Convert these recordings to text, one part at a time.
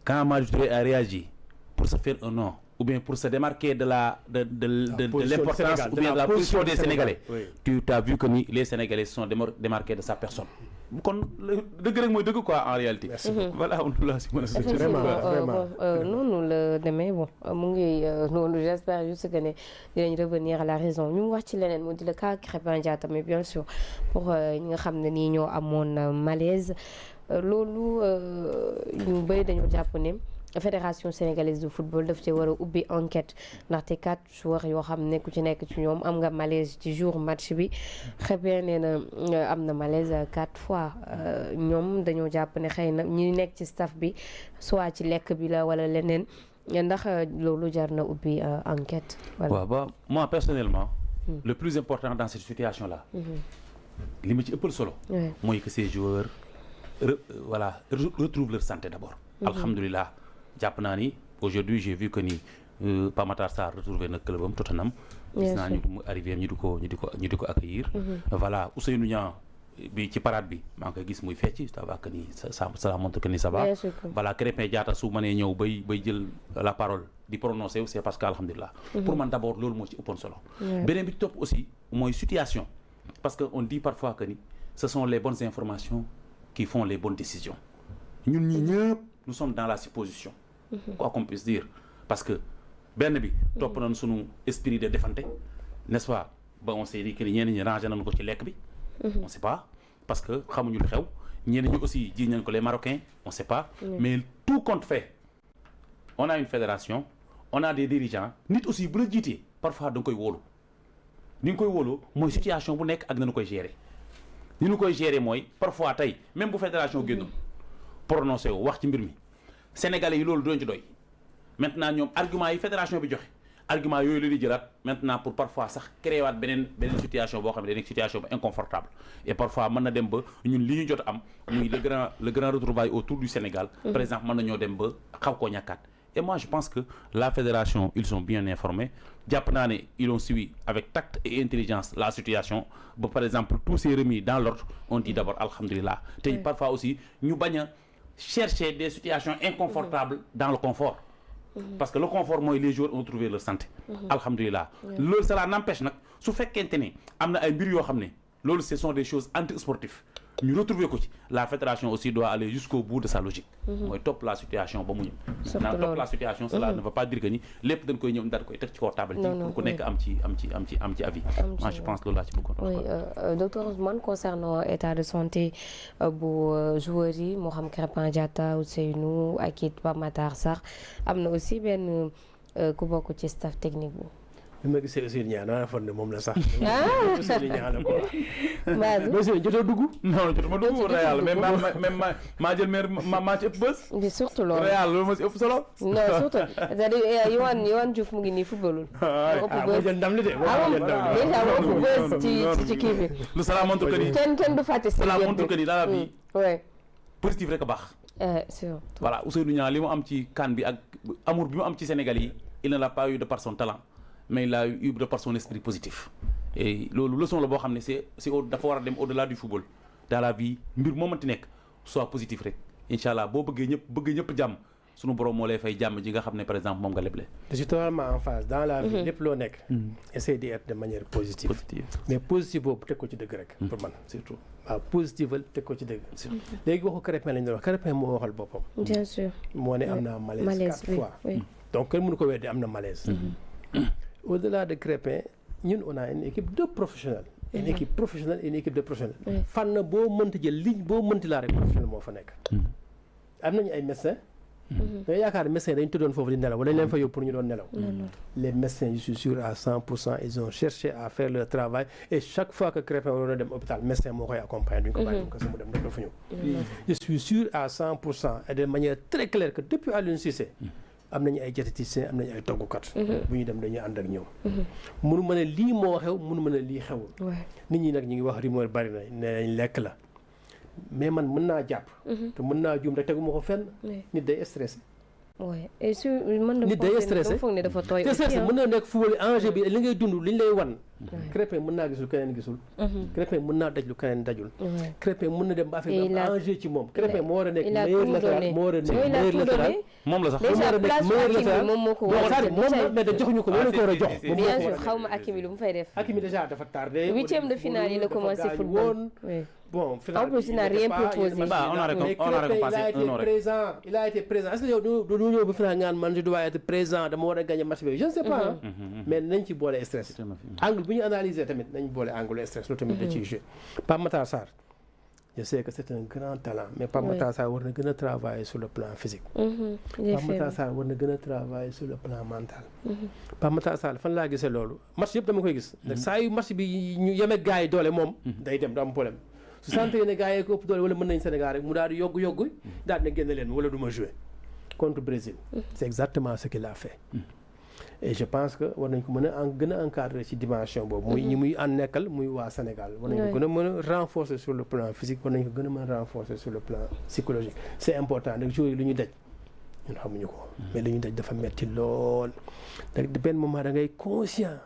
Quand Malick Touré a réagi pour se faire un nom, ou bien pour se démarquer de l'importance ou bien de la position des Sénégalais, tu as vu que les Sénégalais se sont démarqués de sa personne. Kon dëgg rek mooy dëgg quoi en réalité. Voilà on l'a si mën a vraiment noonu la demee bon mu ngi noonu j'espère juste que ne dinañ revenir à la raison ñu wax ci leneen mu di le cas Krépin Diatta mais bien sûr pour ñi nga xam ne nii ñoo amoon malaise loolu ñu bëri dañoo jàpp ne fédération sénégalaise de football daf ci war a ubbi enquête ndaxte 4 joueurs yoo xam ne ku ci nekk ci ñoom am nga malaise ci jour match bi Krépin nee na am na malaise 4 fois ñoom dañoo jàpp ne xëy na ñi nekk ci staff bi soit ci lekk bi la wala leneen ndax loolu jar na ubbi enquête. waaw ba moi personnellement. le plus important dans cette situation là. li ma ci ëppal solo. mooy que ces joueurs retrouvent leur santé d'abord. alhamdulilah. jàpp naa ni aujourd'hui j'ai vu que ni Pape Matar Sarr retrouvé na clubam Tottenham. gis naa ñu mu arrivé ñu di ko accueillir. voilà Ousseynou Niang bi ci parade bi maa ngi koy gis muy fecc ça va que ni ça montre que ni ça va. voilà Krépin Diatta su mënee ñëw bay jël la parole di prononcer c'est parce que alhamdulilah. pour man d'abord loolu moo ci ëppoon solo. beneen bi topp aussi mooy situation parce que on dit parfois que ni ce sont les bonnes informations qui font les bonnes décisions ñun ñi ñëpp nous sommes dans la supposition. quoi qu'on puisse dire parce que benn bi topp nañ sunu esprit de défante n'est-ce pas ba on s'est dit que ñenn ñi rangé nañ ko ci lekk bi on sait pas parce que xamuñu lu xew ñenn ñi aussi jiñ nañ ko les Marocains on sait pas mais tout compte fait on a une fédération on a des dirigeants nit aussi bu la jiitee parfois da nga koy wóolu ni nga koy wóoloo mooy situation bu nekk ak nañu koy gérer ni ñu koy gérer mooy parfois tey même bu fédération génnoon prononcé wu wax ci mbir mi Sénégalais yi loolu doon ci doy maintenant ñoom argument yi fédération bi joxe argument yooyu la di jëlaat maintenant pour parfois sax créer waat beneen situation boo xam ne dañuy situation bu inconfortable et parfois mën na dem ba ñun li ñu jot am muy le grand retrouvaille autour du Sénégal. par exemple mën nañoo dem ba xaw koo ñàkkaat et moi je pense que la fédération ils sont bien informés jàpp naa ne ils ont suivi avec tact et intelligence la situation ba par exemple tout s'est remis dans l'ordre on dit d'abord alhamdulillah te parfois aussi ñu bañ a chercher des situations inconfortables dans le confort. Parce que le confort mooy les joueurs ont trouvé leur santé. alhamdulilah loolu cela n'empêche nag su fekkente ne am na ay mbir yoo xam ne loolu ce sont des choses anti-sportives ñu retrouver ko ci la fédération aussi doit aller jusqu'au bout de sa logique. mooy topp la situation ba mu ñëw. naan topp la situation cela ne veut pas dire que ni lépp dañ koy ñëw daal koy teg ci kaw table ji pour ku nekk am ci avis. moi je pense loolu laa ci bëggoon. oui docteur Ousmane concernant état de santé bu joueurs yi moo xam Krépin Diatta Ousseynou ak it Pape Matar Sarr am na aussi benn ku bokk ci staff technique bi. bi ma gisee Ousseynou Niang naa foog ne moom la sax. Ousseynou Niang la quoi. Ousseynou jotoo dugg. non jotuma dugg Real même maa jël maire maa ci ëpp bës. di surtout loolu Real loolu moo ci ëpp solo. non surtout c'est-à-dire Yohan Diouf mu ngi nii footballul. moo jël ndam li de. déjà moo ëpp bës ci kii bi. lu cela montre que ni kenn du fàtte si cela montre que ni dans la vie. ouais. positif rek a baax. c'est vrai. voilà Ousseynou Niang li mu am ci CAN bi ak amour bi mu am ci Sénégal yi il ne l'a pas eu de par son talent. mais il a eu de par son esprit positif et loolu leçon la boo xam ne c'est dafa war a dem au-delà du football dans la vie mbir moo mënti nekk soit positif rek incha allah boo bëggee ñëpp jàmm sunu borom moo lay fay jàmm ji nga xam ne par exemple moom nga leble. je suis totalement en phase dans la vie lépp loo nekk. essayer d'y être de manière positive. mais positif boobu teg ko ci dëgg rek. pour man surtout. waaw positif teg ko ci dëgg. léegi waxu Krépin lañ doon wax Krépin moo waxal boppam. bien sûr moo ne am naa malaise 4 fois. donc kenn mënu ko weddi am na malaise. Au-delà de Krépin ñun on a une équipe de professionnels. une équipe professionnelle et une équipe de professionnels. fànn boo mënti jël ligne boo mënti laa rek professionnel moo fa nekk. am nañu ay médecins. da yaakaar ne médecins dañu tëddoon foofu di nelaw wala dañ leen fa yóbbu pour ñu doon nelaw. les médecins je suis sûr à 100% ils ont cherché à faire leur travail et chaque fois que Krépin waroon a dem hôpital médecin moo koy accompagner duñ ko bàyyi mu kese mu dem dafa ñëw. je suis sûr à 100% et de manière très claire que depuis Aliou Cissé. am nañu ay diététiciens am nañu ay toggukat. bu ñu dem dañuy ànd ak ñoom. mënu ma ne lii moo xew mënu ma ne lii xewul. nit ñi nag ñu ngi wax rumeur bari na nee nañ lekk la mais man mën naa jàpp. te mën naa juum rek teguma ko fenn. nit day stressé. ouais et su mën na nit day stressé foog ne dafa tooy te stressé mën na nekk football enjeu bi li ngay dund li ñu lay wan Krépin mën naa gis lu keneen gisul Krépin mën naa daj lu keneen dajul Krépin mën na dem ba affaire bi enjeu ci moom Krépin moo war a nekk meilleur latéral moo war a nekk meilleur latéral moom la sax déjà place Hakimi moom moo ko war a moom mais da joxuñu ko loolu ko war a jox bien sûr xaw ma Hakimi lu mu fay def Hakimi déjà dafa tardé huitième de finale yi la commencé football bon en plus il n'a rien proposé. Il a été présent. Est-ce que yow du ñëw ba final ngaan man je dois être présent dama war a gagner match bi je ne sais pas mais nañ ci boole stress angle bu ñu analyser tamit nañ boole angle stress loolu tamit da ciy joué Pape Matar Sarr je sais que c'est un grand talent mais Pape Matar Sarr war na gën a travailler sur le plan physique Pape Matar Sarr war na gën a travailler sur le plan mental Pape Matar Sarr fan laa gisee loolu match yëpp dama koy gis ndax saa yu match bi ñu yeme gars yi doole moom day dem du am problème su sentir ne gars yi ko ëpp doole wala mën nañ Sénégal rek mu daal di yoggu daal di génne leen wala du ma jouer contre Brésil c'est exactement ce qu'il a fait et je pense que war nañ ko mën a gën a encadrer ci dimension boobu muy ñi muy ànd nekkal muy waa Sénégal war nañ ko gën a mën a renforcer sur le plan physique war nañ ko gën a mën a renforcer sur le plan psychologique c'est important nag joueurs yi lu ñu daj ñun xamuñu ko mais lu ñu daj dafa metti lool da benn moment da ngay conscient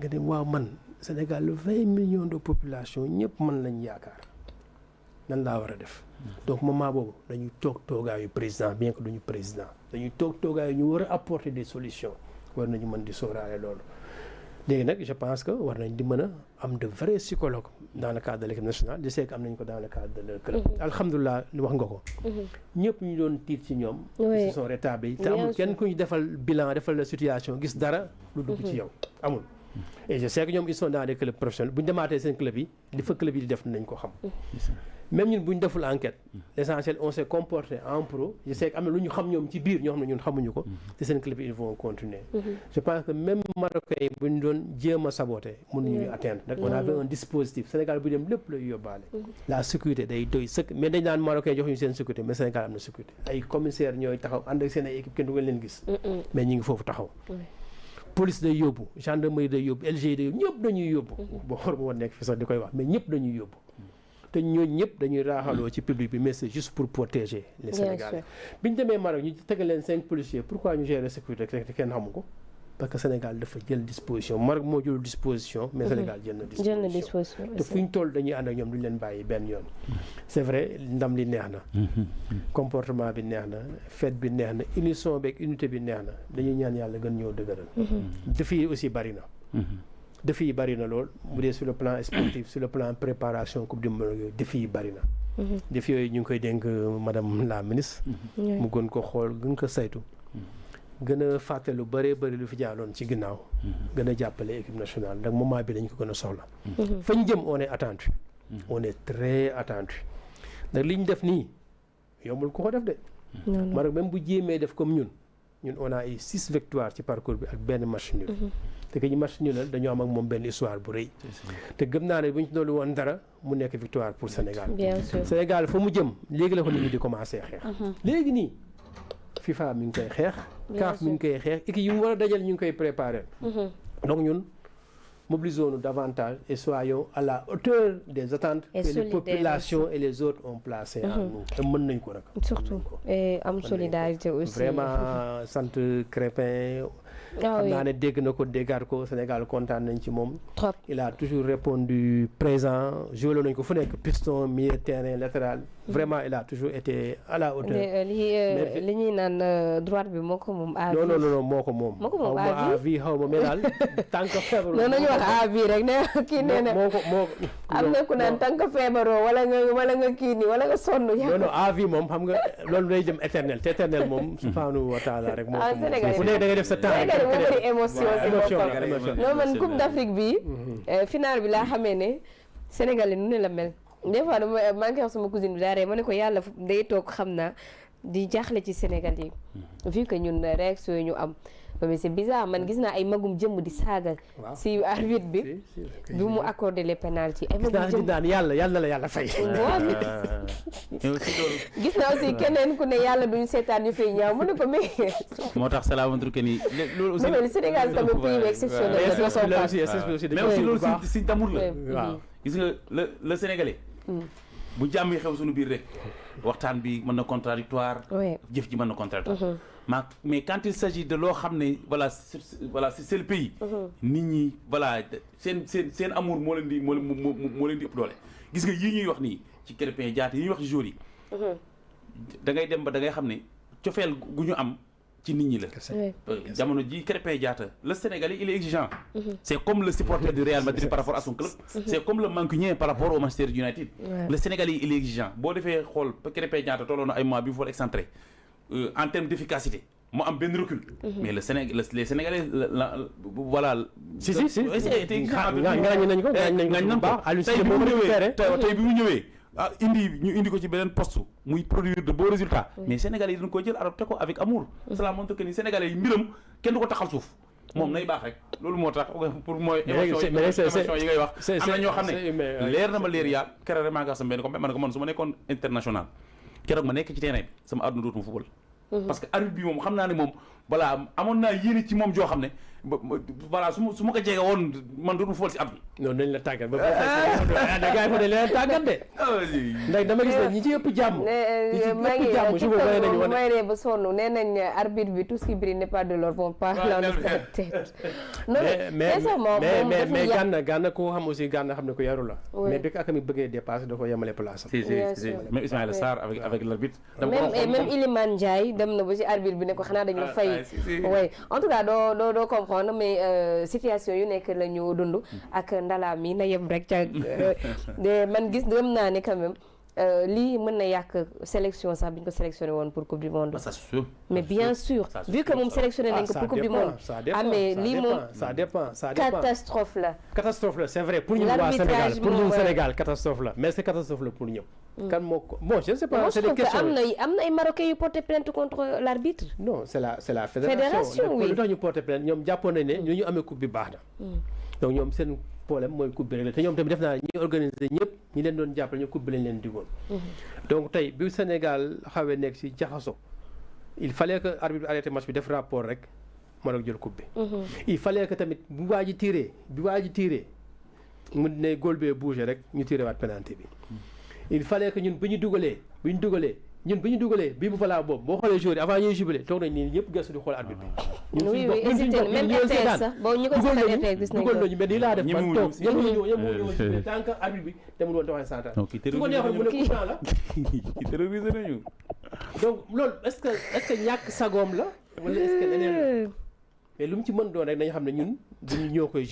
nga dem waaw man Sénégal 20 millions de population ñëpp mën lañ yaakaar nan laa war a def donc moment boobu dañuy toogaayu président bien que duñu président dañuy toogaayu ñu war a apporter des solutions war nañu mën di sóoraale loolu léegi nag je pense que war nañ di mën a am de vrais psychologues dans le cadre de l'équipe nationale je sais que am nañ ko dans le cadre de leur club alhamdulilah wax nga ko ñëpp ñu doon tiit ci ñoom ils se sont rétablis te amul kenn ku ñu defal bilan defal la situation gis dara lu dugg ci yow amul et je sais que ñoom ils sont dans des clubs professionnels bu ñu demaatee seen club yi li fa club yi di def nañ ko xam même ñun bu ñu deful enquête l'essentiel on s'est comporté en pro je sais que am na lu ñu xam ñoom ci biir ñoo xam ne ñun xamuñu ko te seen club yi ils vont continuer je pense que même Marocains yi bu ñu doon jéem a saboter mënuñu atteindre nag on avait un dispositif Sénégal bu dem lépp lay yóbbaale la sécurité day doy sëkk mais dañ naan Marocains joxuñu seen sécurité mais Sénégal am na sécurité ay commissaires ñooy taxaw ànd ak seen ay équipe kenn du ngeen leen gis mais ñu ngi foofu taxaw police day yóbbu gendarmerie day yóbbu LG day yóbbu ñëpp dañuy yóbbu boo xor moo nekk fi sax di koy wax mais ñëpp dañuy yóbbu te ñooñu ñëpp dañuy raaxaloo ci public bi mais c'est juste pour protéger les Sénégalais bi ñu demee Maroc ñu tegal leen 5 policiers pourquoi ñu gérer sécurité te kenn xamu ko parce que Sénégal dafa jël disposition Maroc moo jël disposition mais Sénégal jël na disposition te fu ñu toll dañuy ànd ak ñoom duñu leen bàyyi benn yoon c'est vrai ndam li neex na comportement bi neex na fête bi neex na unisson beeg unité bi neex na dañuy ñaan yàlla gën ñoo dëgëral défi yi aussi bari na défi yi bari na lool bu dee sur le plan sportif sur le plan préparation coupe du monde yooyu défi yi bari na défi yooyu ñu ngi koy dénk madame la ministre mu gën ko xool gën ko saytu gën a fàtte lu bëree bëri lu fi jaaloon ci ginnaaw gën a jàppale équipe nationale ndax moment bi dañ ko gën a soxla fañ jëm on est attendu on est très attendu ndax li ñu def nii yombul ku ko def de Maroc même bu jéemee def comme ñun on a eu 6 victoires ci parcours bi ak benn match nul te que ñu match nul la dañoo am ak moom benn histoire bu rëy te gëm naa ne bu ñu ci doon woon dara mu nekk victoire pour Sénégal Sénégal fa mu jëm léegi la ko nit ñi di commencer xeex léegi nii FIFA mi ngi koy xeex CAF mi ngi koy xeex équipe yi mu war a dajal ñu ngi koy préparer donc ñun mobilisons-nous davantage et soyons à la hauteur des attentes que les populations et les autres ont placées en nous te mën nañ ko nag surtout et am solidarité aussi vraiment sant Krépin xam naa ne dégg na ko déggaat ko Sénégal kontaan nañ ci moom trop il a toujours répondu présent joué nañ ko fu nekk piston milieu terrain latéral vraiment il a toujours été à la hauteur li ñuy naan droite bi moo ko moom à vie non moo ko moom xaw ma à vie xaw ma mais daal tant que feebar non nañu wax à vie rek ne kii nee na moo am na ku naan tant que feebaroo wala nga kii nii wala nga sonn non à vie moom xam nga loolu day jëm éternel te éternel moom subhanahu wa taala rek moo ko moom fu nekk da ngay def sa temps moo bëri émotion si boppam non man Coupe d'Afrique bi finale bi laa xamee ne Sénégalais nu ne la mel des fois dama maa ngi wax sama cousine bi daaree ma ne ko yàlla day toog xam naa di jaaxle ci Sénégal yi vu que ñun réaction yi ñu am mais c'est bizarre man gis naa ay magum jëmm di saaga si arbitre bi mu accordé les pénaltys ay magum jëmm daan yàlla la yàlla fay gis naa aussi keneen ku ne yàlla duñu seetaan ñu fay ñaaw mu ne ko mais moo tax cela montre que ni loolu aussi le Sénégal tamit pays exceptionnel mais aussi loolu si tamit la waaw gis nga le Sénégalais. Sénégal dafa am lu ñu naan bu jàmm xew suñu biir rek waxtaan bi mën na contradictoire jëf ji mën na contradictoire mais quand il s'agit de loo xam ne voilà c'est le pays nit ñi voilà seen amour moo leen di moo leen di ëpp doole gis nga yii ñuy wax nii ci Krépin Diatta yi ñuy wax ci jour yi da ngay dem ba da ngay xam ne cofeel gu ñu am ci nit ñi la jamono ji Krépin Diatta le Sénégalais il est exigeant c'est comme le supporter du Real Madrid par rapport à son club c'est comme le Mancunien par rapport au Manchester United le Sénégalais il est exigeant boo defee xool Krépin Diatta tolloon na ay mois bi mu fa excentré en termes d'efficacité mu am benn recul mais les Sénégalais voilà si ngaañ nañ ko tey bi mu ñëwee ñu indi ko ci beneen poste muy produire de beaux résultats mais Sénégalais yi dañ koy jël adopté ko avec amour cela montre que ni Sénégalais yi mbiram kenn du ko taxal suuf moom nay baax rek loolu moo tax pour mooy émotion yi ngay wax am na ñoo xam ne leer na ma leer yaa keroog maa nga sama benn comme ma ne ko man su ma nekkoon international keroog ma nekk ci terrain bi sama àdduna dootuma football parce que arbitre bi moom xam naa ne moom voilà amoon naa yéene ci moom joo xam ne voilà su ma ko jege woon man dootul fool si at bi. non dañ la tàggat ba da gars yi fa dañ leen tàggat de. ndax dama gis ne ñi ci ëpp jàmm. ñi ci ëpp jàmm su boobaa dañu wane may ree ba sonn nee nañ arbitre bi tout ce qui brille n'est pas de l'or vont pas l'enlever sa tête. non mais Gana ko xam aussi Gana xam ne ko yaru la. mais bi ak mi bëggee dépassé da ko yemale place am. si même Ismaïla Sarr avec l'arbitre. même Iliman Ndiaye dem na ba ci arbitre bi ne ko xanaa dañu la fay. oui en tout cas doo comprendre mais situation yu nekk la ñu dund ak ndala mi na yem rek ca man gis dem naa ne quand même lii mën na yàq sélection sax bi ñu ko sélectionné woon pour coupe du monde mais bien sûr vu que moom sélectionné nañ ko pour coupe du monde mais lii moom ça dépend catastrophe la c'est vrai pour ñun waa Sénégal pour ñun Sénégal catastrophe la mais c'est catastrophe la pour ñëpp kan moo ko bon je ne sais pas c'est des questions am na ay Marocains yu porté plainte contre l'arbitre non c'est la fédération oui lu tax ñu porté plainte ñoom jàppoon nañ ne ñu amee coupe bi baax na donc ñoom seen problème mooy coupe bi rek la te ñoom tamit def naa ñi organiser ñëpp ñi leen doon jàppale ñu coupe bi lañ leen digoon donc tey bi Sénégal xawee nekk ci jaxaso il fallait que arbitre bi arrêté match bi def rapport rek Maroc jël coupe bi il fallait que tamit bu waa ji tiré mu ne góol bee bougé rek ñu tiré waat penalty bi il fallait que ñun bu ñu dugalee bii bu falaa boobu boo xoolee joueur yi avant ñuy jubilé toog nañ nii ñëpp gëstu di xool arbitre bi oui hésité même RTS sax boo ñu ko seetaan RTS gis nañ ko dugal nañu mais nii laa def man toog ñëpp tant que arbitre bi demul woon doxee central su ko neexoon mu ne pourtant la ki terrorisé nañu donc loolu est-ce que ñàkk sagoom la wala est-ce que leneen la mais lu mu ci mën doon rek nañu xam ne ñun duñu ñoo koy